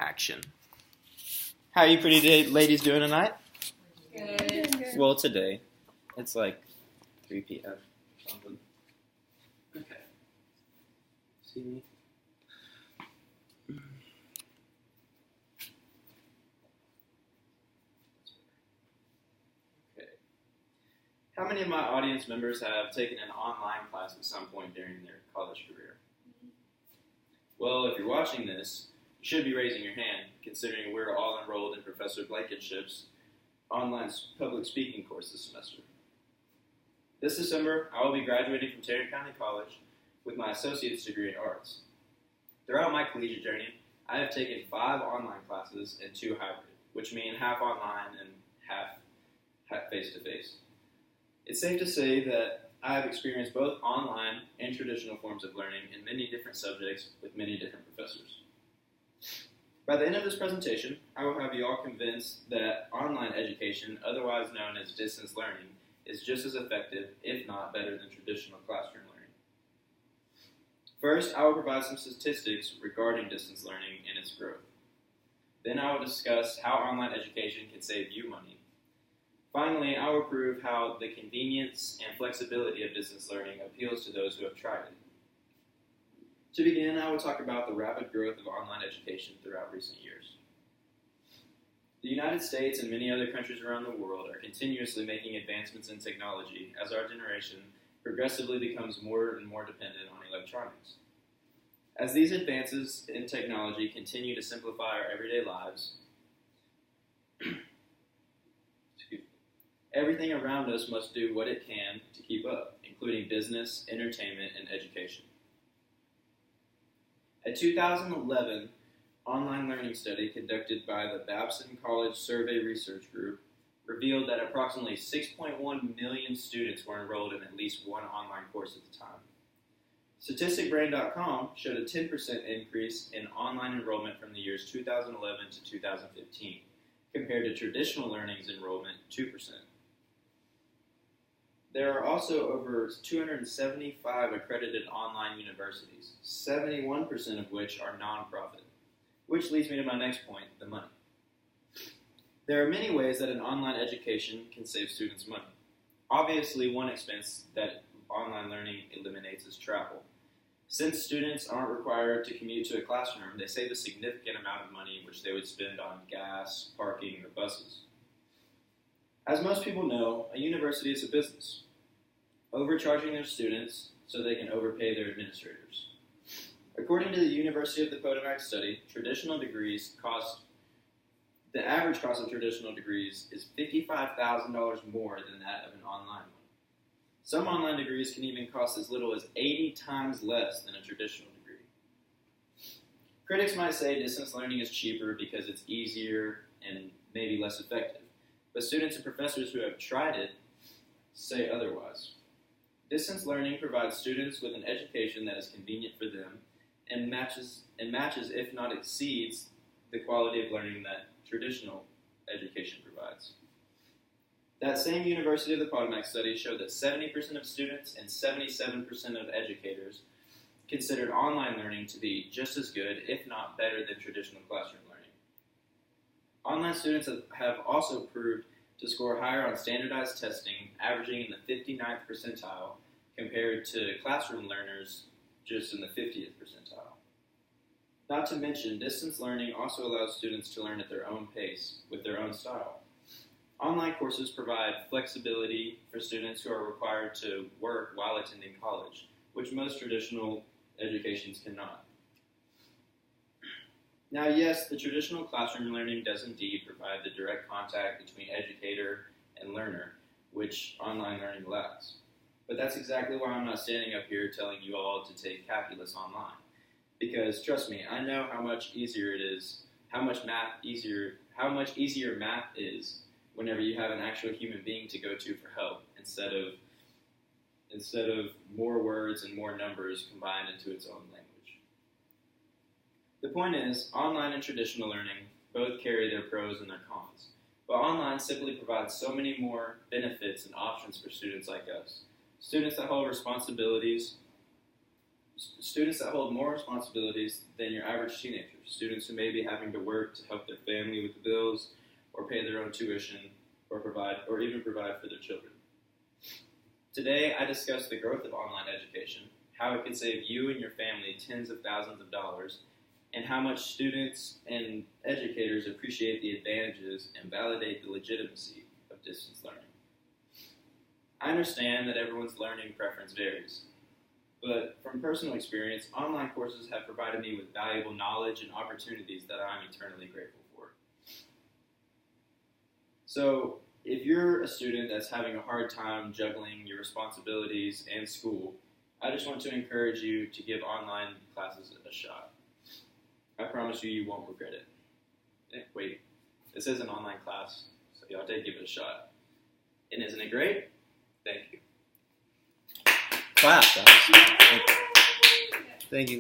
Action. How are you pretty ladies doing tonight? Good. Well, today, it's like 3 p.m. Something. Okay. See me? Okay. How many of my audience members have taken an online class at some point during their college career? Well, if you're watching this, you should be raising your hand, considering we're all enrolled in Professor Blankenship's online public speaking course this semester. This December, I will be graduating from Tarrant County College with my associate's degree in arts. Throughout my collegiate journey, I have taken 5 online classes and 2 hybrid, which mean half online and half face-to-face. It's safe to say that I have experienced both online and traditional forms of learning in many different subjects with many different professors. By the end of this presentation, I will have you all convinced that online education, otherwise known as distance learning, is just as effective, if not better, than traditional classroom learning. First, I will provide some statistics regarding distance learning and its growth. Then I will discuss how online education can save you money. Finally, I will prove how the convenience and flexibility of distance learning appeals to those who have tried it. To begin, I will talk about the rapid growth of online education throughout recent years. The United States and many other countries around the world are continuously making advancements in technology as our generation progressively becomes more and more dependent on electronics. As these advances in technology continue to simplify our everyday lives, everything around us must do what it can to keep up, including business, entertainment, and education. A 2011 online learning study conducted by the Babson College Survey Research Group revealed that approximately 6.1 million students were enrolled in at least one online course at the time. StatisticBrain.com showed a 10% increase in online enrollment from the years 2011 to 2015, compared to traditional learning's enrollment 2%. There are also over 275 accredited online universities, 71% of which are nonprofit, which leads me to my next point, the money. There are many ways that an online education can save students money. Obviously, one expense that online learning eliminates is travel. Since students aren't required to commute to a classroom, they save a significant amount of money which they would spend on gas, parking, or buses. As most people know, a university is a business, overcharging their students so they can overpay their administrators. According to the University of the Potomac study, the average cost of traditional degrees is $55,000 more than that of an online one. Some online degrees can even cost as little as 80 times less than a traditional degree. Critics might say distance learning is cheaper because it's easier and maybe less effective, but students and professors who have tried it say otherwise. Distance learning provides students with an education that is convenient for them and matches, if not exceeds, the quality of learning that traditional education provides. That same University of the Potomac study showed that 70% of students and 77% of educators considered online learning to be just as good, if not better, than traditional classroom learning. Online students have also proved to score higher on standardized testing, averaging in the 59th percentile, compared to classroom learners just in the 50th percentile. Not to mention, distance learning also allows students to learn at their own pace, with their own style. Online courses provide flexibility for students who are required to work while attending college, which most traditional educations cannot. Now, yes, the traditional classroom learning does indeed provide the direct contact between educator and learner, which online learning lacks. But that's exactly why I'm not standing up here telling you all to take calculus online. Because trust me, I know how much easier math is whenever you have an actual human being to go to for help instead of more words and more numbers combined into its own language. The point is, online and traditional learning both carry their pros and their cons, but online simply provides so many more benefits and options for students like us. Students that hold responsibilities Students that hold more responsibilities than your average teenager. Students who may be having to work to help their family with the bills, or pay their own tuition, or even provide for their children. Today, I discuss the growth of online education, how it can save you and your family tens of thousands of dollars, and how much students and educators appreciate the advantages and validate the legitimacy of distance learning. I understand that everyone's learning preference varies, but from personal experience, online courses have provided me with valuable knowledge and opportunities that I'm eternally grateful for. So, if you're a student that's having a hard time juggling your responsibilities and school, I just want to encourage you to give online classes a shot. I promise you won't regret it. Wait, this is an online class, so y'all did give it a shot. And isn't it great? Thank you. Clap, guys. Thank you.